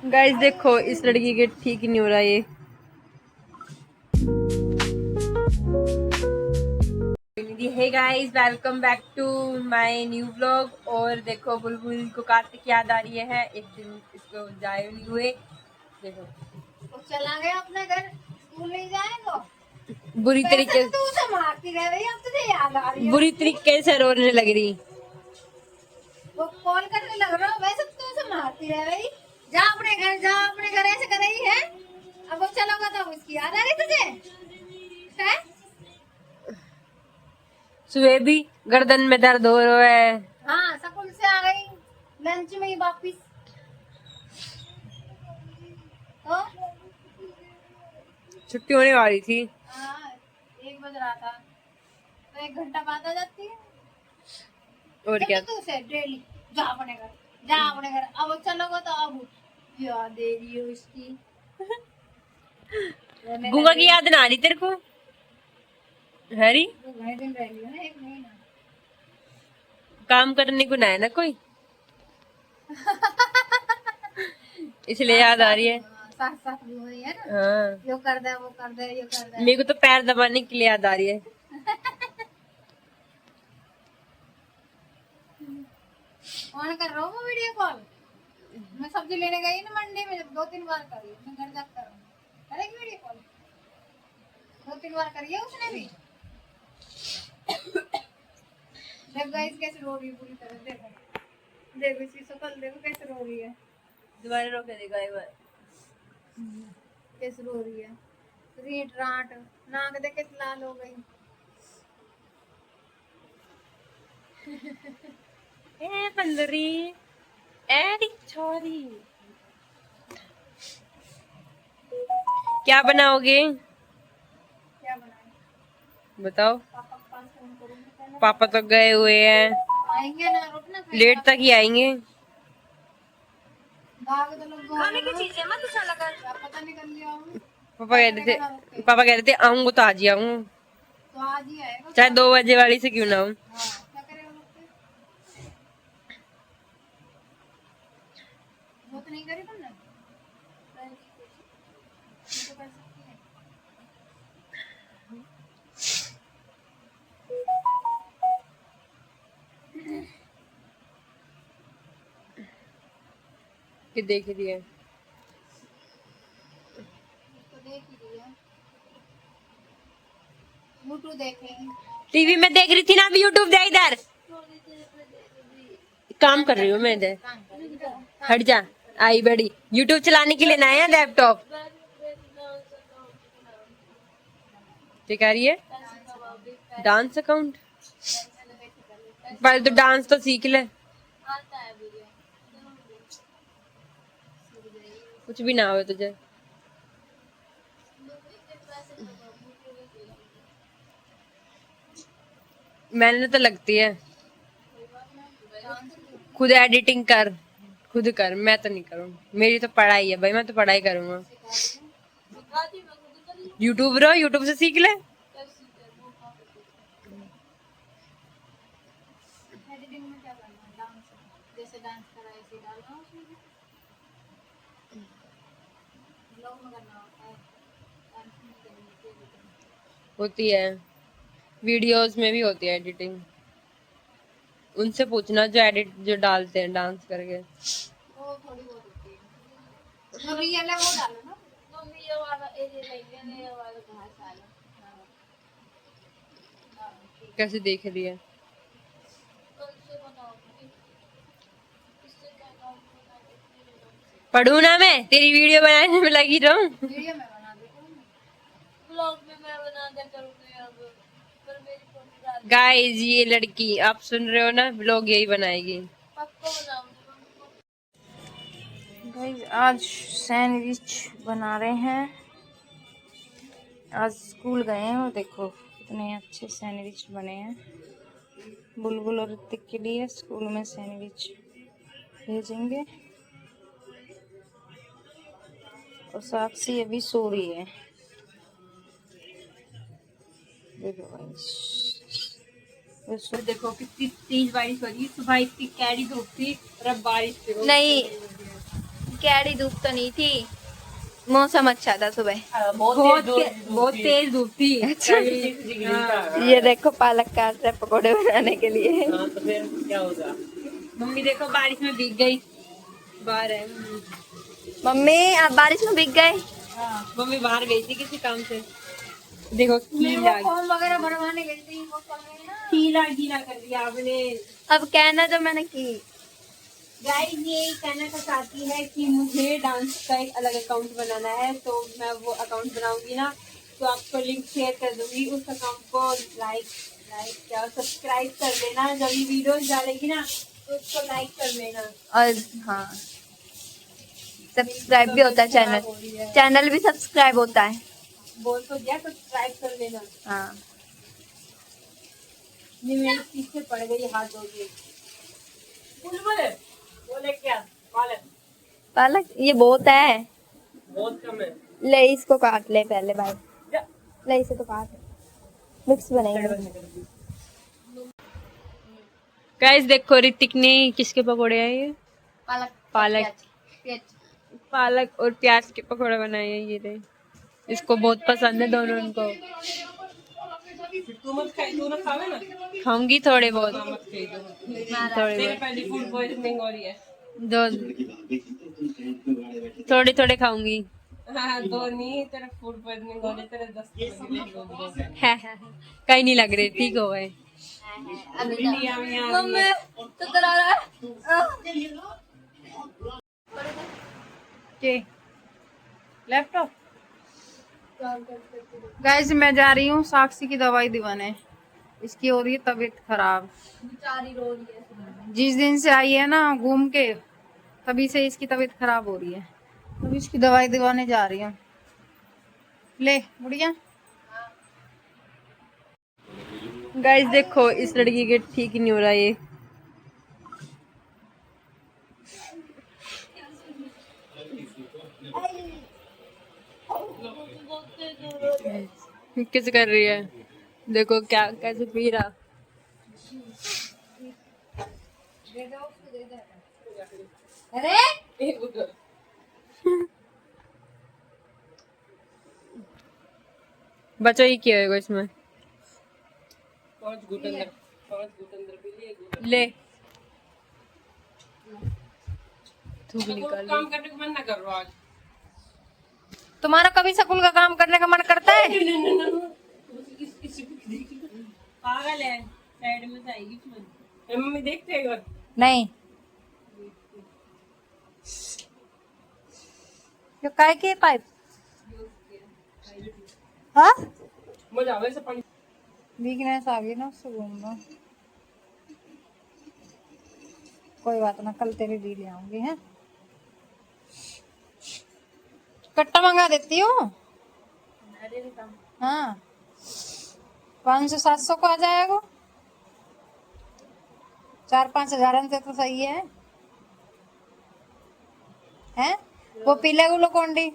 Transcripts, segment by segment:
Guys देखो इस लड़की के ठीक ही नहीं हो रहा ये। Hey guys welcome back to my new vlog. और देखो बुलबुल को कार्तिक याद आ रही है। एक दिन इसको जाए नहीं हुए। देखो वो चला गया अपने घर, स्कूल नहीं जाएगा। बुरी तरीके तो उसे मारती रह रही, अब तुझे याद आ रही है। बुरी तरीके से रोने लग रही। वो कॉल करने लग रहा है, वैसे तो उसे मारती रह रही। जा अपने घर, जा अपने घर, ऐसे कर रही है। अब वो चला गया तो उसकी याद आ रही तुझे है? सुबह भी गर्दन में दर्द हो रहा है। हाँ, स्कूल से आ गई लंच में ही वापिस। तो छुट्टी होने वाली थी। हाँ, 1 बज रहा था तो 1 घंटा बाद आ जाती है। और क्या। तू से डेली जा अपने घर, जा अपने घर। अब चलोगे तो अब याद दे रही हो इसकी। गूंगा की याद ना आ रही तेरे को हैरी? वो घने दिन रह लियो ना, 1 महीना। काम करने को ना है ना कोई, इसलिए याद आ रही है। साथ साथ भी हो रही है ना। हाँ, यो कर दे, वो कर दे, यो कर दे। मेरे को तो पैर दबाने के लिए याद आ रही है। ऑन कर रहा हूँ मैं वीडियो कॉल। मैं सब्जी लेने गई ना मंडी में, 2-3 बार करी। मैं घर जाकर करेगी वीडियो कॉल, 2-3 बार करी है उसने भी। देख गाइस कैसे रो रही है पूरी तरह। देखो देखो इसकी शक्ल देखो कैसे रो रही है। दोबारा रोके देगा एक बार। कैसे रो रही है, रीट राट, नाक देख कैसे लाल हो गई। ए बंदरी, ए छोरी, क्या बनाओगे? क्या बनाए बताओ। पापा के पास फोन करूंगी पहले। पापा तो गए हुए हैं, आएंगे ना, रुकना लेट तक ही आएंगे। भाग तो लोग खाने की चीजें मत अच्छा लगा, क्या पता निकल लिया हूं। पापा कह रहे थे आऊंगा तो आज ही आऊंगा, तो आज ही आएगा, चाहे 2 बजे वाली से क्यों ना हो। हाँ क्या करेगा लोग फिर? वो तो नहीं करी तुमने, मैं तो कर सकती है। कि देख दिए तो देख ही लिया, यूट्यूब देखेंगे। टीवी में देख रही थी ना, अभी यूट्यूब दे इधर। काम कर रही हूँ मैं इधर, काम करेगा। हट जा। आई बड़ी यूट्यूब चलाने के लिए ना है लैपटॉप। क्या कह रही है? Dance account? पहले तो डांस तो सीख ले, आता है वीडियो, कुछ भी ना हो तुझे। मैंने तो लगती है खुद एडिटिंग कर, खुद कर, मैं तो नहीं करूँ। मेरी तो पढ़ाई है भाई, मैं तो पढ़ाई करूंगा। यूट्यूब रहो, यूट्यूब से सीख ले। एडिटिंग में क्या करना है, डांस जैसे डांस करा ऐसे डालना उसमें भी। ब्लॉग में करना होता है, डांस में करनी होती है, वीडियोस में भी होती है एडिटिंग। उनसे पूछना जो डालते हैं डांस करके। वो थोड़ी बहुत होती है। जो रियल है वो डालो ना। मम्मी ये वाला लेंगे, ये वाला घास वाला। हाँ, ठीक कैसे देख रही है? है। तो इससे बनाओगी, इससे क्या बनाओगी? पढ़ू ना मैं, तेरी वीडियो बनाने में लगी रहूं। वीडियो में बना दे करूँगी, ब्लॉग में मैं बना दे करूँगी। अब पर मेरी फोटो डाल गाइस ये लड़की आप सुन रहे हो ना, व्लॉग यही बनाएगी। पक्का बनाऊंगी। गाइस आज सैंडविच बना रहे हैं। आज स्कूल गए हैं और देखो कितने अच्छे सैंडविच बने हैं। बुलबुल और ऋतिक के लिए स्कूल में सैंडविच भेजेंगे। और साक्षी अभी सो रही है, देखो गाइस। देखो कितनी तेज बारिश हो रही है, सुबह इतनी कैरी धूप थी और अब बारिश। नहीं, कैडी धूप तो नहीं थी, मौसम अच्छा था सुबह। बहुत तेज धूप थी। ये देखो पालक काट रहे पकौड़े बनाने के लिए। तो फिर क्या होगा? मम्मी देखो बारिश में भीग गई, बाहर है मम्मी आप बारिश में भीग गए? मम्मी बाहर गई थी किसी काम से। देखो गीला फॉर्म वगैरह भरवाने गई थी, वो गीला गीला कर दिया आपने। अब कहना तो मैंने की। गाइस ये कहना तो चाहती है कि मुझे डांस का एक अलग अकाउंट बनाना है, तो मैं वो अकाउंट बनाऊंगी ना, तो आपको लिंक शेयर कर दूंगी। उस अकाउंट को लाइक क्या सब्सक्राइब कर देना। जब ये वीडियोस डालेगी ना तो उसको लाइक कर लेना। और हाँ, सब्सक्राइब भी होता है चैनल भी सब्सक्राइब होता है। बोल तो दिया सब्सक्राइब कर लेना। हाँ ये मेरे पीछे पड़ गई हाथ धो के। बोले क्या पालक पालक ये बहुत है, बहुत कम है। ले इसको काट ले पहले भाई, ले इसे तो काट, मिक्स बनेंगे। गाइस देखो ऋतिक ने किसके पकोड़े हैं ये, पालक पालक और प्याज के पकोड़े बनाए हैं। ये रे इसको बहुत पसंद है दोनों उनको। तू मत खाई, तू ना खावे ना। खाऊंगी थोड़े बहुत, मत खाई दो। थोड़े तेरे बहुत, पहले फूड पॉइजनिंग हो रही है। दो थोड़े थोड़े खाऊंगी। हाँ दो नहीं, तेरा फूड पॉइजनिंग हो रही है, तेरे 10 किलो कहीं नहीं लग रही, ठीक हो गए। इंडिया में आ रही है। तो करा रहा है लैपटॉप। गाइस मैं जा रही हूँ साक्षी की दवाई दिवाने, इसकी हो रही है तबीयत खराब। जिस दिन से आई है ना घूम के, तभी से इसकी तबीयत खराब हो रही है, तभी इसकी दवाई दिवाने जा रही हूँ। ले बुढ़िया। गाइस देखो इस लड़की के ठीक ही नहीं हो रहा ये। किस कर रही है, देखो क्या कैसे पी रहा। अरे बच्चा ही क्या होगा इसमें। 5 घूंट अंदर पी लिए, एक घूंट। ले थूक निकाल काम करने को मन ना कर रहा आज। तुम्हारा कभी स्कूल का काम करने का मन करता है? पागल है, साइड में से आएगी इसमें। मम्मी देखते हैं एक बार। नहीं, जो काय के पाइप हाँ मजा आवे से पानी। वीकनेस आ गई ना उससे घूम रहा। कोई बात ना, कल तेरे लिए ले आऊंगी। है कट्टा मंगा देती हूँ। हाँ 500-700 को आ जाएगा, 4-5 हज़ार से तो सही है। हैं वो पीले ग्लूकोन डी,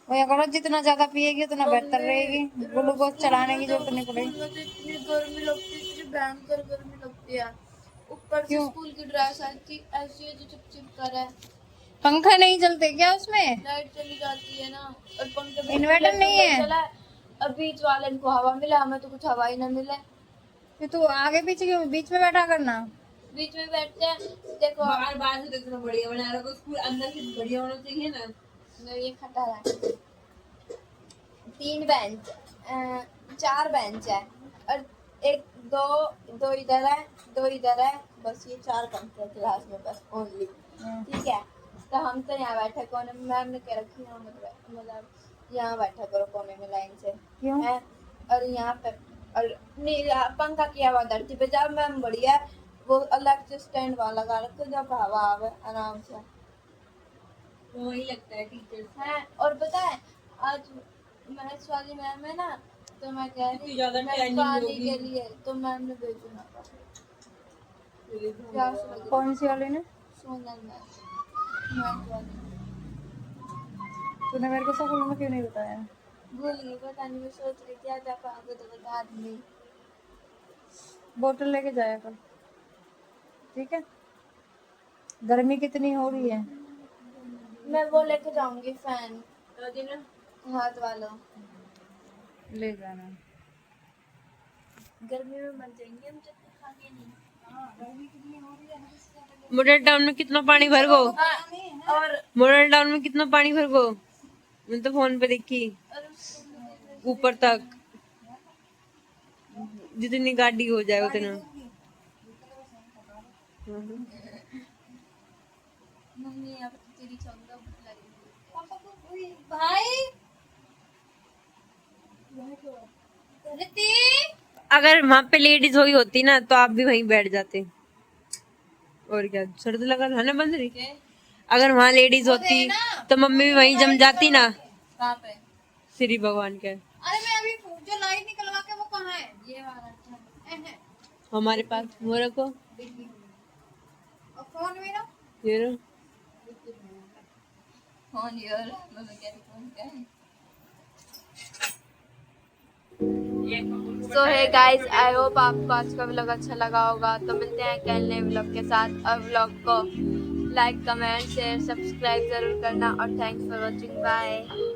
वो ये करो जितना ज्यादा पिएगी उतना बेहतर रहेगी, ग्लूकोज चढ़ाने की जरूरत नहीं पड़ेगी। इतनी गर्मी लगती है, इतनी भयंकर गर्मी लगती है। ऊपर से क्यों? स्कूल की ड्रेस ऐसी है जो चिपचिप कर है। पंखा नहीं चलते क्या उसमें? लाइट चली जाती है ना, और पंखे में इन्वर्टर नहीं है? चला है। अब बीच वाले को हवा मिला, हमें तो कुछ हवा ही ना मिले। फिर तू आगे पीछे क्यों, बीच में बैठा करना। बीच में बैठते हैं, देखो बाहर से देखना बढ़िया बना रहा, स्कूल अंदर से बढ़िया होना चाहिए ना। ये खटा है। 3 बेंच 4 बेंच है, और एक दो इधर है, 2 इधर है, बस ये 4 पंखे क्लास में बस ओनली। ठीक है, तो हम तो यहाँ बैठे कोने में, मैम ने कह रखी है मतलब यहाँ बैठा करो कोने में लाइन से। क्यों? है और यहाँ पे और पंखा किया हुआ धरती पे, जब मैम बढ़िया वो अलग से स्टैंड वाला लगा रखो, जब हवा आवे आराम से। वही लगता है टीचर है और पता है आज मैथ्स वाली मैम है ना, तो मैं कह इतनी रही ज्यादा मैं training पानी होगी। के लिए, तो मैम ने भेजना था। प्यास लगी। कौन सी वाले ने? सोनल मैथ्स वाली। तूने मेरे को स्कूल में क्यों नहीं बताया? भूल गई, पता नहीं, मैं सोच रही थी आज आप आओगे तो बता दूंगी। बोतल लेके जाया कर, ठीक है? गर्मी कितनी हो रही है। मैं वो लेके जाऊंगी फैन हाथ वाला। ले जाना। गर्मी में मर जाएंगे हम जब तक खा के नहीं। मॉडल टाउन में कितना पानी भर गो? और मॉडल टाउन में कितना पानी भर गो? मैं तो फोन पे देखी ऊपर तक, जितनी गाड़ी हो जाए उतना। मम्मी अब तेरी चौंका भूख लग रही है। भाई अगर वहां पे लेडीज हुई होती ना तो आप भी वहीं बैठ जाते। और क्या, सर्द लगा था ना बंद रही। अगर वहां लेडीज होती तो मम्मी भी वहीं जम जाती ना। कहाँ पे? श्री भगवान के अरे मैं अभी जो लाइट निकलवा के वो कहाँ है? ये वाला हमारे पास वो रखो, और फोन मेरा ये लो। फोन यार मैं कह रही फोन क्या है? सो है गाइस, आई होप आपको आज का व्लॉग अच्छा लगा होगा। तो मिलते हैं कल नए व्लॉग के साथ। और व्लॉग को लाइक, कमेंट, शेयर, सब्सक्राइब जरूर करना। और थैंक्स फॉर वॉचिंग, बाय।